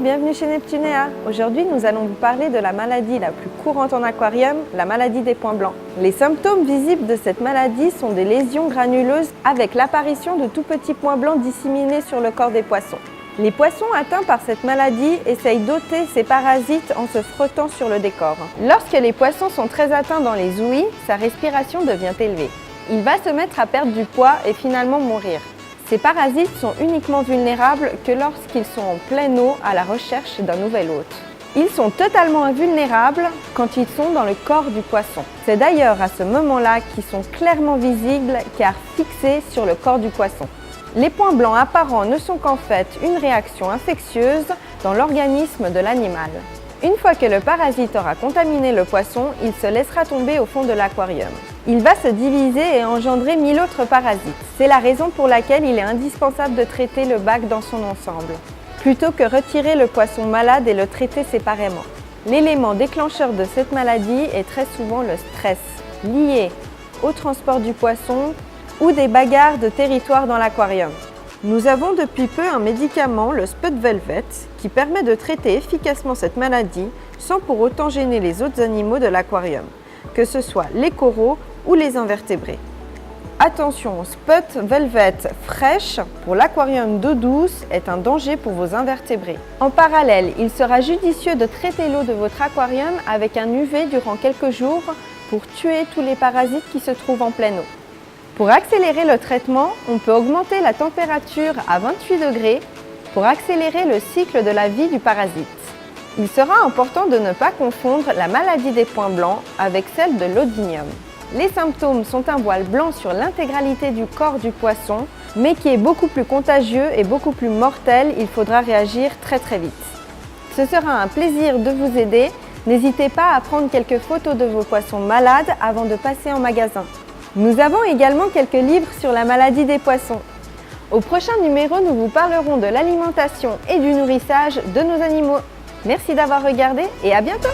bienvenue chez Neptunea. Aujourd'hui, nous allons vous parler de la maladie la plus courante en aquarium, la maladie des points blancs. Les symptômes visibles de cette maladie sont des lésions granuleuses avec l'apparition de tout petits points blancs disséminés sur le corps des poissons. Les poissons atteints par cette maladie essayent d'ôter ces parasites en se frottant sur le décor. Lorsque les poissons sont très atteints dans les ouïes, sa respiration devient élevée. Il va se mettre à perdre du poids et finalement mourir. Ces parasites sont uniquement vulnérables que lorsqu'ils sont en pleine eau à la recherche d'un nouvel hôte. Ils sont totalement invulnérables quand ils sont dans le corps du poisson. C'est d'ailleurs à ce moment-là qu'ils sont clairement visibles car fixés sur le corps du poisson. Les points blancs apparents ne sont qu'en fait une réaction infectieuse dans l'organisme de l'animal. Une fois que le parasite aura contaminé le poisson, il se laissera tomber au fond de l'aquarium. Il va se diviser et engendrer 1000 autres parasites. C'est la raison pour laquelle il est indispensable de traiter le bac dans son ensemble, plutôt que retirer le poisson malade et le traiter séparément. L'élément déclencheur de cette maladie est très souvent le stress, lié au transport du poisson ou des bagarres de territoire dans l'aquarium. Nous avons depuis peu un médicament, le Spud Velvet, qui permet de traiter efficacement cette maladie sans pour autant gêner les autres animaux de l'aquarium, que ce soit les coraux ou les invertébrés. Attention, Spud Velvet fraîche pour l'aquarium d'eau douce est un danger pour vos invertébrés. En parallèle, il sera judicieux de traiter l'eau de votre aquarium avec un UV durant quelques jours pour tuer tous les parasites qui se trouvent en pleine eau. Pour accélérer le traitement, on peut augmenter la température à 28 degrés pour accélérer le cycle de la vie du parasite. Il sera important de ne pas confondre la maladie des points blancs avec celle de l'odynium. Les symptômes sont un voile blanc sur l'intégralité du corps du poisson, mais qui est beaucoup plus contagieux et beaucoup plus mortel, il faudra réagir très vite. Ce sera un plaisir de vous aider. N'hésitez pas à prendre quelques photos de vos poissons malades avant de passer en magasin. Nous avons également quelques livres sur la maladie des poissons. Au prochain numéro, nous vous parlerons de l'alimentation et du nourrissage de nos animaux. Merci d'avoir regardé et à bientôt!